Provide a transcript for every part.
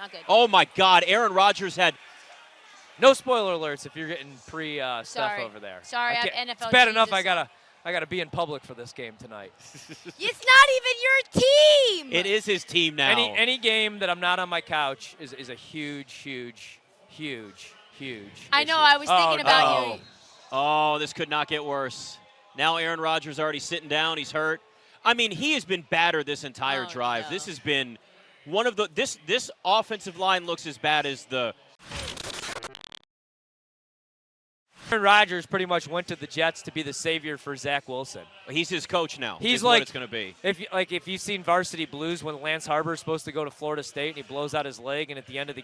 Not good. Oh, my God. Aaron Rodgers had No spoiler alerts if you're getting stuff Sorry. over there. Sorry, I I'm can't- NFL It's bad enough Jesus. I gotta be in public for this game tonight. It's not even your team. It is his team now. Any game that I'm not on my couch is a huge I know. issue. I was thinking about you. Oh, this could not get worse. Now Aaron Rodgers already sitting down. He's hurt. I mean, he has been battered this entire drive. No. This has been one of the this offensive line looks as bad as the Aaron Rodgers pretty much went to the Jets to be the savior for Zach Wilson. he's his coach now. He's is like what it's going to be. If you've seen Varsity Blues when Lance Harper's supposed to go to Florida State and he blows out his leg, and at the end of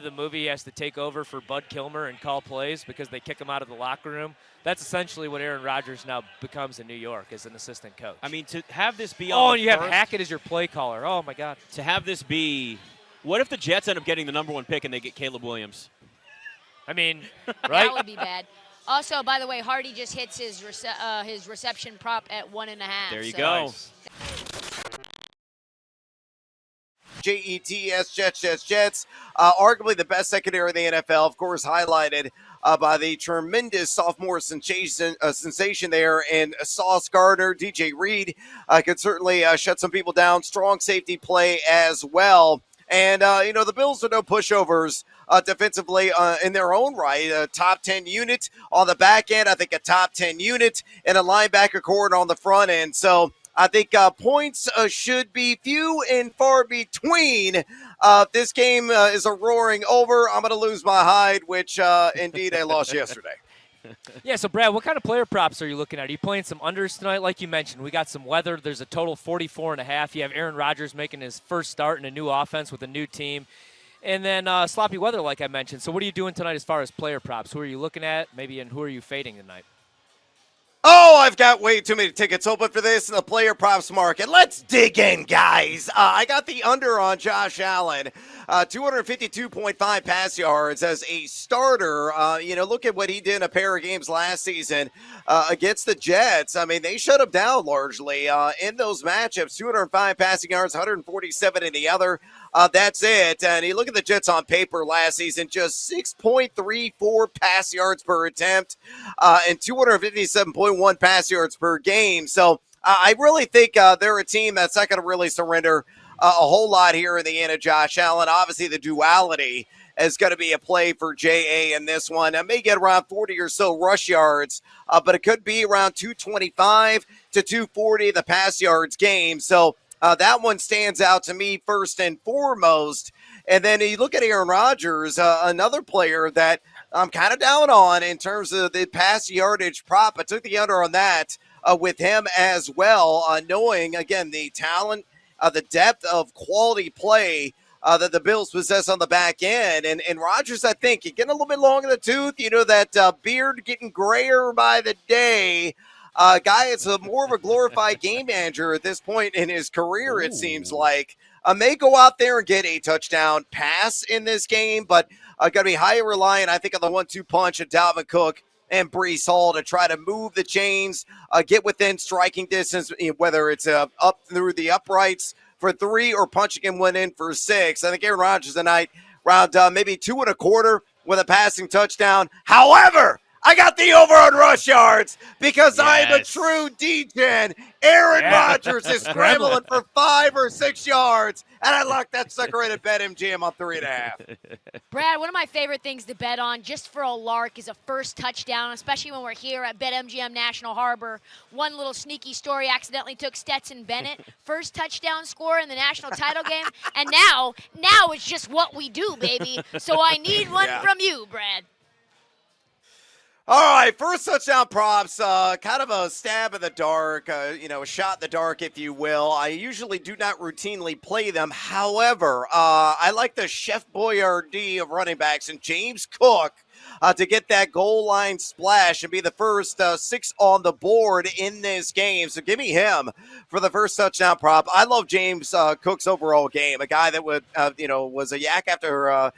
the movie he has to take over for Bud Kilmer and call plays because they kick him out of the locker room. That's essentially what Aaron Rodgers now becomes in New York as an assistant coach. I mean, to have this be oh, on and you have Hackett as your play caller. Oh my God. To have this be, what if the Jets end up getting the number 1 pick and they get Caleb Williams? I mean, That right? would be bad. Also, by the way, Hardy just hits his reception prop at 1.5. There you so. go. Nice. Jets. Arguably the best secondary in the NFL, of course, highlighted by the tremendous sophomore sensation there in Sauce Gardner. DJ Reed could certainly shut some people down. Strong safety play as well. And, the Bills are no pushovers defensively in their own right. A top 10 unit on the back end. I think a top 10 unit and a linebacker core on the front end. So I think points should be few and far between. This game is a roaring over. I'm going to lose my hide, which indeed I lost yesterday. Yeah, so Brad, what kind of player props are you looking at? Are you playing some unders tonight? Like you mentioned, we got some weather. There's a total 44.5. You have Aaron Rodgers making his first start in a new offense with a new team. And then sloppy weather, like I mentioned. So what are you doing tonight as far as player props? Who are you looking at, maybe, and who are you fading tonight? Oh, I've got way too many tickets open for this in the player props market. Let's dig in, guys. I got the under on Josh Allen, 252.5 pass yards as a starter. Look at what he did in a pair of games last season against the Jets. I mean, they shut him down largely in those matchups. 205 passing yards, 147 in the other. That's it. And you look at the Jets on paper last season, just 6.34 pass yards per attempt and 257.1 pass yards per game. So I really think they're a team that's not going to really surrender a whole lot here in the end of Josh Allen. Obviously, the duality is going to be a play for J.A. in this one. I may get around 40 or so rush yards, but it could be around 225 to 240 the pass yards game. So that one stands out to me first and foremost. And then you look at Aaron Rodgers, another player that I'm kind of down on in terms of the pass yardage prop. I took the under on that with him as well, knowing, again, the talent, the depth of quality play that the Bills possess on the back end. And Rodgers, I think, getting a little bit long in the tooth, that beard getting grayer by the day. Guy is more of a glorified game manager at this point in his career, it seems like. May go out there and get a touchdown pass in this game, but going to be highly reliant, I think, on the 1-2 punch of Dalvin Cook and Breece Hall to try to move the chains, get within striking distance, whether it's up through the uprights for 3 or punching him one in for 6. I think Aaron Rodgers tonight, round maybe 2.25 with a passing touchdown. However, I got the over on rush yards because I'm a true D-Gen. Aaron Rodgers is scrambling for 5 or 6 yards, and I locked that sucker in at BetMGM on 3.5. Brad, one of my favorite things to bet on, just for a lark, is a first touchdown, especially when we're here at BetMGM National Harbor. One little sneaky story, accidentally took Stetson Bennett, first touchdown score in the national title game, and now it's just what we do, baby. So I need one from you, Brad. All right, first touchdown props, kind of a stab in the dark, a shot in the dark, if you will. I usually do not routinely play them. However, I like the Chef Boyardee of running backs and James Cook to get that goal line splash and be the first 6 on the board in this game. So give me him for the first touchdown prop. I love James Cook's overall game, a guy that was a yak after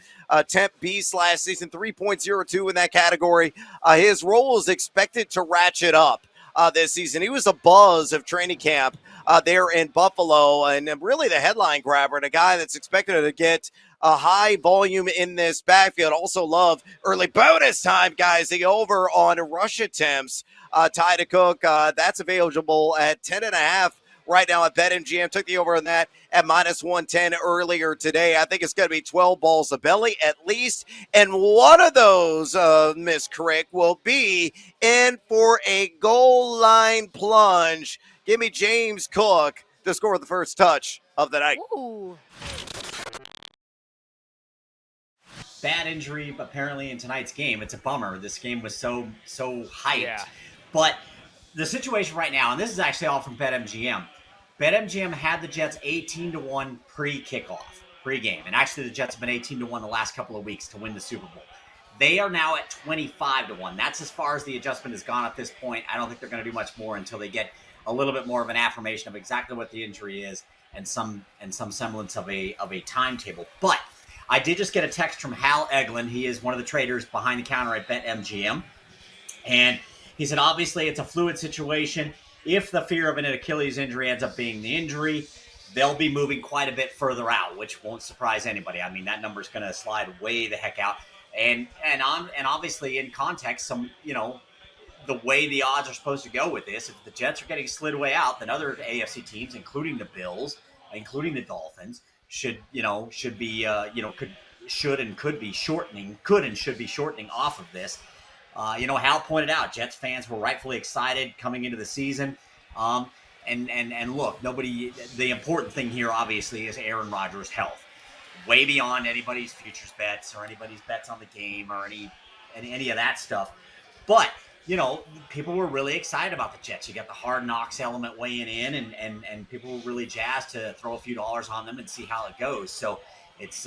temp beast last season, 3.02 in that category. His role is expected to ratchet up this season. He was a buzz of training camp there in Buffalo. And really the headline grabber and a guy that's expected to get a high volume in this backfield. Also love early bonus time, guys. The over on rush attempts. Ty to Cook, that's available at 10.5 right now at BetMGM. Took the over on that at -110 earlier today. I think it's going to be 12 balls of belly at least. And one of those, Miss Crick, will be in for a goal line plunge. Give me James Cook to score the first touch of the night. Ooh. Bad injury apparently in tonight's game. It's a bummer. This game was so hyped. Yeah. But the situation right now, and this is actually all from BetMGM. BetMGM had the Jets 18-1 pre-game. And actually the Jets have been 18-1 the last couple of weeks to win the Super Bowl. They are now at 25-1. That's as far as the adjustment has gone at this point. I don't think they're going to do much more until they get a little bit more of an affirmation of exactly what the injury is and some semblance of a timetable. But I did just get a text from Hal Eglin. He is one of the traders behind the counter at BetMGM. And he said, obviously, it's a fluid situation. If the fear of an Achilles injury ends up being the injury, they'll be moving quite a bit further out, which won't surprise anybody. I mean, that number's going to slide way the heck out. And obviously, in context, the way the odds are supposed to go with this, if the Jets are getting slid way out, then other AFC teams, including the Bills, including the Dolphins, should be shortening off of this. Hal pointed out Jets fans were rightfully excited coming into the season. And look, the important thing here obviously is Aaron Rodgers' health. Way beyond anybody's futures bets or anybody's bets on the game or any of that stuff. But people were really excited about the Jets. You got the hard knocks element weighing in, and people were really jazzed to throw a few dollars on them and see how it goes. So it's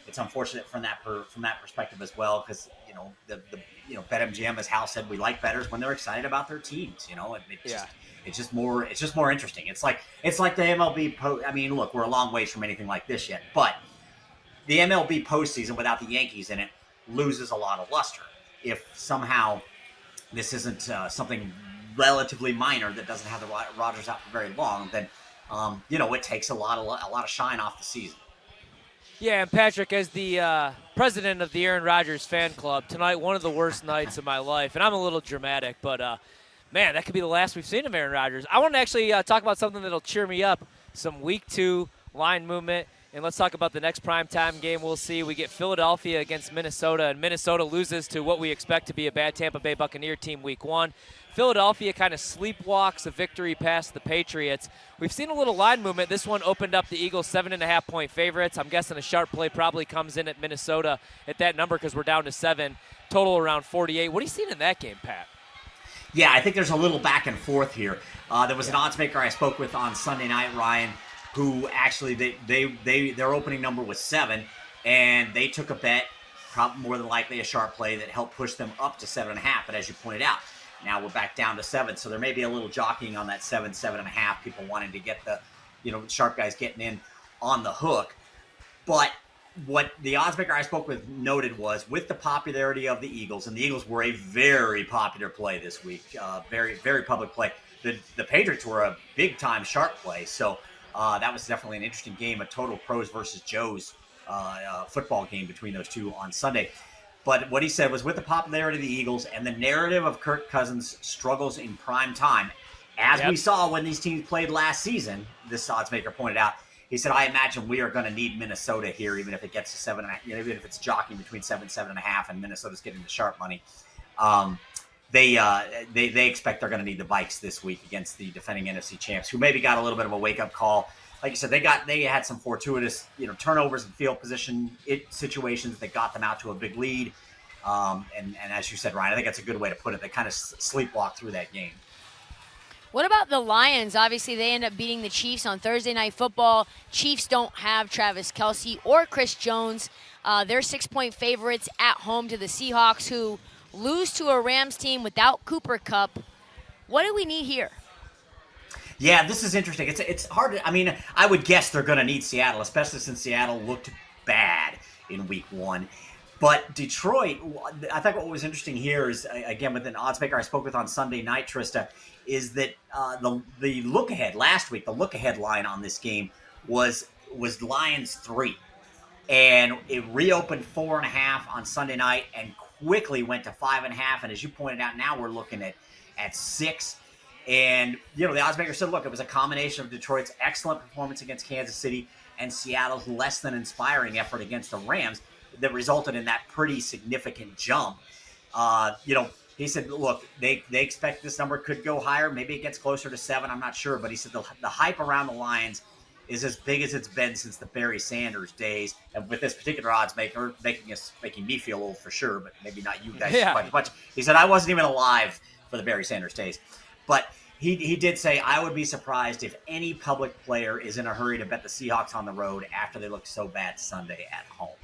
it's unfortunate from that perspective as well, because BetMGM, as Hal said, we like bettors when they're excited about their teams. It's just more interesting. It's like the MLB. I mean, look, we're a long ways from anything like this yet, but the MLB postseason without the Yankees in it loses a lot of luster. If somehow this isn't something relatively minor that doesn't have the Rodgers out for very long, then it takes a lot of shine off the season. Yeah, and Patrick, as the president of the Aaron Rodgers fan club, tonight one of the worst nights of my life, and I'm a little dramatic, but man, that could be the last we've seen of Aaron Rodgers. I want to actually talk about something that'll cheer me up, some Week 2 line movement. And let's talk about the next primetime game we'll see. We get Philadelphia against Minnesota, and Minnesota loses to what we expect to be a bad Tampa Bay Buccaneer team Week 1. Philadelphia kind of sleepwalks a victory past the Patriots. We've seen a little line movement. This one opened up the Eagles 7.5-point favorites. I'm guessing a sharp play probably comes in at Minnesota at that number because we're down to 7. Total around 48. What are you seeing in that game, Pat? Yeah, I think there's a little back and forth here. There was an odds maker I spoke with on Sunday night, Ryan, who actually their opening number was 7, and they took a bet, probably more than likely a sharp play that helped push them up to 7.5. But as you pointed out, now we're back down to 7, so there may be a little jockeying on that 7.5. People wanting to get the sharp guys getting in on the hook. But what the odds maker I spoke with noted was, with the popularity of the Eagles, and the Eagles were a very popular play this week, very very public play. The Patriots were a big time sharp play, so. That was definitely an interesting game, a total pros versus Joes football game between those two on Sunday. But what he said was, with the popularity of the Eagles and the narrative of Kirk Cousins' struggles in prime time, as we saw when these teams played last season, this odds maker pointed out, he said, I imagine we are going to need Minnesota here, even if it gets to 7.5, even if it's jockeying between 7.5, and Minnesota's getting the sharp money. They expect they're going to need the Vikes this week against the defending NFC champs, who maybe got a little bit of a wake up call. Like you said, they had some fortuitous turnovers and field position situations that got them out to a big lead. And as you said, Ryan, I think that's a good way to put it. They kind of sleepwalked through that game. What about the Lions? Obviously, they end up beating the Chiefs on Thursday Night Football. Chiefs don't have Travis Kelce or Chris Jones. They're 6-point favorites at home to the Seahawks, who lose to a Rams team without Cooper Kupp. What do we need here? Yeah, this is interesting. It's hard to, I would guess they're going to need Seattle, especially since Seattle looked bad in Week 1. But Detroit, I think what was interesting here is, again, with an odds maker I spoke with on Sunday night, Trista, is that the look ahead last week, the look ahead line on this game was Lions 3. And it reopened 4.5 on Sunday night and quickly went to 5.5. And as you pointed out, now we're looking at 6. And, the oddsmaker said, look, it was a combination of Detroit's excellent performance against Kansas City and Seattle's less than inspiring effort against the Rams that resulted in that pretty significant jump. He said, look, they expect this number could go higher. Maybe it gets closer to 7. I'm not sure. But he said the hype around the Lions is as big as it's been since the Barry Sanders days. And with this particular odds maker, making me feel old for sure, but maybe not you guys quite as much. He said, I wasn't even alive for the Barry Sanders days. But he did say, I would be surprised if any public player is in a hurry to bet the Seahawks on the road after they look so bad Sunday at home.